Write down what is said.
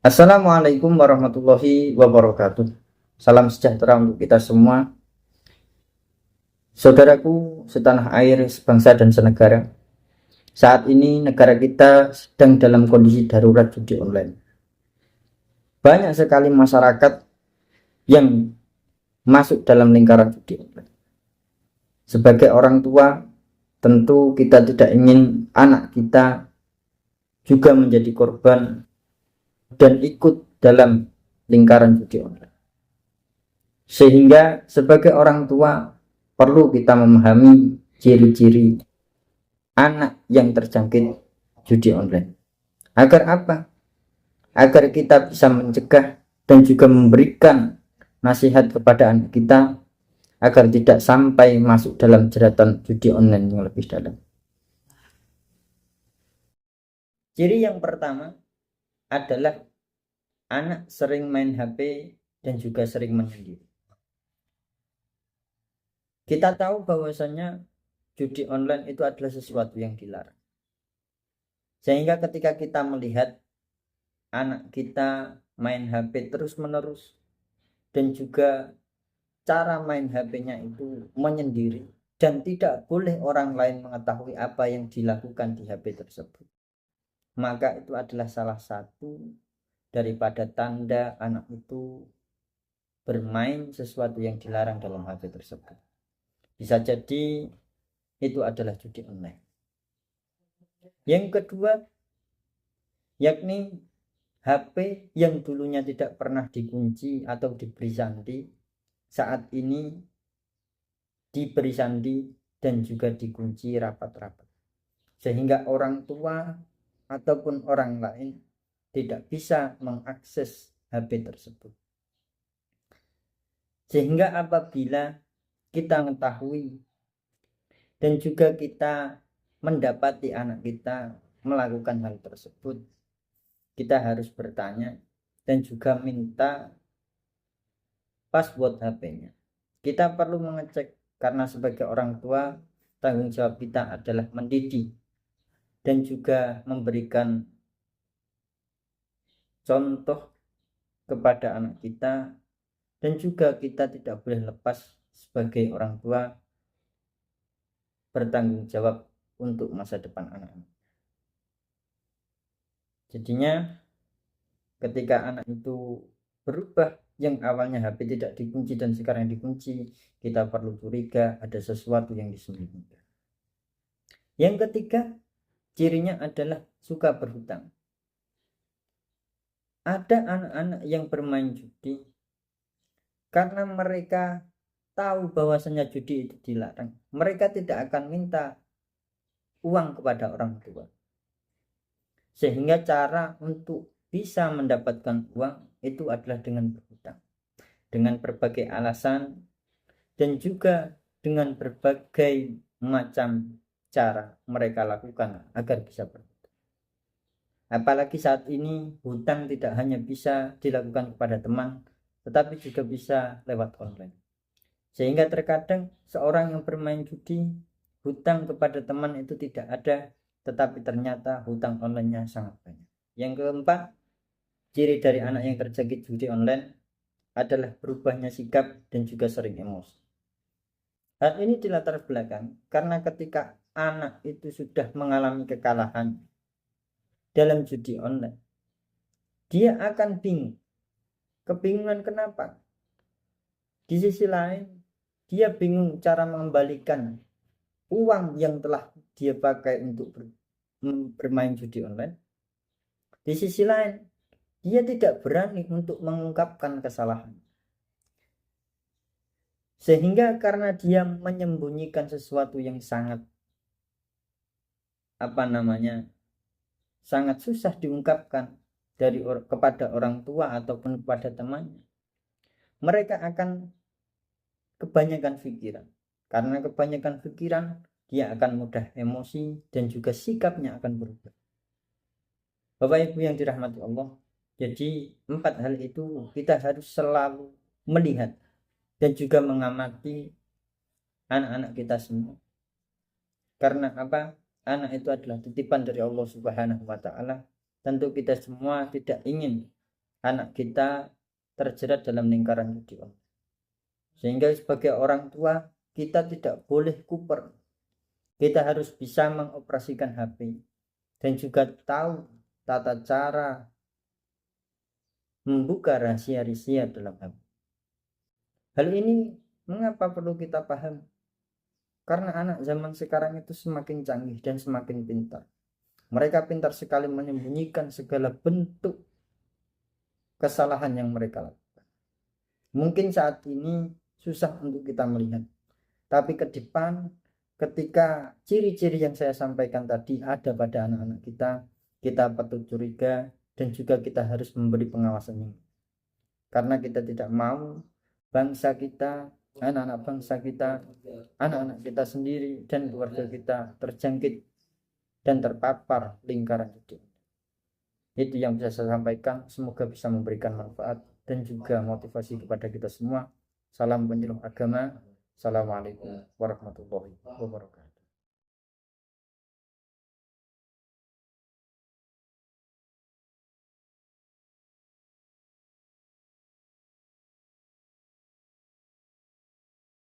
Assalamualaikum warahmatullahi wabarakatuh. Salam sejahtera untuk kita semua. Saudaraku setanah air, sebangsa dan senegara. Saat ini negara kita sedang dalam kondisi darurat judi online. Banyak sekali masyarakat yang masuk dalam lingkaran judi online. Sebagai orang tua, tentu kita tidak ingin anak kita juga menjadi korban dan ikut dalam lingkaran judi online. Sehingga sebagai orang tua perlu kita memahami ciri-ciri anak yang terjangkit judi online. Agar apa? Agar kita bisa mencegah dan juga memberikan nasihat kepada anak kita agar tidak sampai masuk dalam jeratan judi online yang lebih dalam. Ciri yang pertama adalah anak sering main HP dan juga sering menyendiri. Kita tahu bahwasanya judi online itu adalah sesuatu yang dilarang. Sehingga ketika kita melihat anak kita main HP terus-menerus dan juga cara main HP-nya itu menyendiri dan tidak boleh orang lain mengetahui apa yang dilakukan di HP tersebut, maka itu adalah salah satu daripada tanda anak itu bermain sesuatu yang dilarang dalam HP tersebut. Bisa jadi itu adalah judi online. Yang kedua, yakni HP yang dulunya tidak pernah dikunci atau diberi sandi, saat ini diberi sandi dan juga dikunci rapat-rapat. Sehingga orang tua ataupun orang lain tidak bisa mengakses HP tersebut. Sehingga apabila kita mengetahui dan juga kita mendapati anak kita melakukan hal tersebut, kita harus bertanya dan juga minta password HP-nya. Kita perlu mengecek karena sebagai orang tua tanggung jawab kita adalah mendidik dan juga memberikan contoh kepada anak kita, dan juga kita tidak boleh lepas sebagai orang tua bertanggung jawab untuk masa depan anak-anak. Jadinya ketika anak itu berubah, yang awalnya HP tidak dikunci dan sekarang dikunci, kita perlu curiga ada sesuatu yang disembunyikan. Yang ketiga, cirinya adalah suka berhutang. Ada anak-anak yang bermain judi karena mereka tahu bahwasanya judi itu dilarang. Mereka tidak akan minta uang kepada orang tua. Sehingga cara untuk bisa mendapatkan uang itu adalah dengan berhutang. Dengan berbagai alasan dan juga dengan berbagai macam cara mereka lakukan agar bisa berhutang. Apalagi saat ini hutang tidak hanya bisa dilakukan kepada teman, tetapi juga bisa lewat online. Sehingga terkadang seorang yang bermain judi, hutang kepada teman itu tidak ada, tetapi ternyata hutang online-nya sangat banyak. Yang keempat, ciri dari anak yang terjangkit judi online adalah berubahnya sikap dan juga sering emosi. Hal ini dilatar belakang karena ketika anak itu sudah mengalami kekalahan dalam judi online, dia akan bingung. Kebingungan kenapa? Di sisi lain, dia bingung cara mengembalikan uang yang telah dia pakai untuk bermain judi online. Di sisi lain, dia tidak berani untuk mengungkapkan kesalahan. Sehingga karena dia menyembunyikan sesuatu yang sangat sangat susah diungkapkan kepada orang tua ataupun kepada temannya, mereka akan kebanyakan pikiran. Karena kebanyakan pikiran, dia akan mudah emosi dan juga sikapnya akan berubah. Bapak Ibu yang dirahmati Allah, jadi 4 hal itu kita harus selalu melihat dan juga mengamati anak-anak kita semua. Karena apa? Anak itu adalah titipan dari Allah Subhanahu wa taala. Tentu kita semua tidak ingin anak kita terjerat dalam lingkaran judi online. Sehingga sebagai orang tua kita tidak boleh kuper. Kita harus bisa mengoperasikan HP dan juga tahu tata cara membuka rahasia-rahasia dalam HP. Hal ini mengapa perlu kita paham? Karena anak zaman sekarang itu semakin canggih dan semakin pintar. Mereka pintar sekali menyembunyikan segala bentuk kesalahan yang mereka lakukan. Mungkin saat ini susah untuk kita melihat, tapi ke depan ketika ciri-ciri yang saya sampaikan tadi ada pada anak-anak kita patut curiga dan juga kita harus memberi pengawasannya. Karena kita tidak mau bangsa kita, anak-anak bangsa kita, anak-anak kita sendiri dan keluarga kita terjangkit dan terpapar lingkaran judi. Itu yang bisa saya sampaikan, semoga bisa memberikan manfaat dan juga motivasi kepada kita semua. Salam penyuluh agama. Assalamualaikum warahmatullahi wabarakatuh.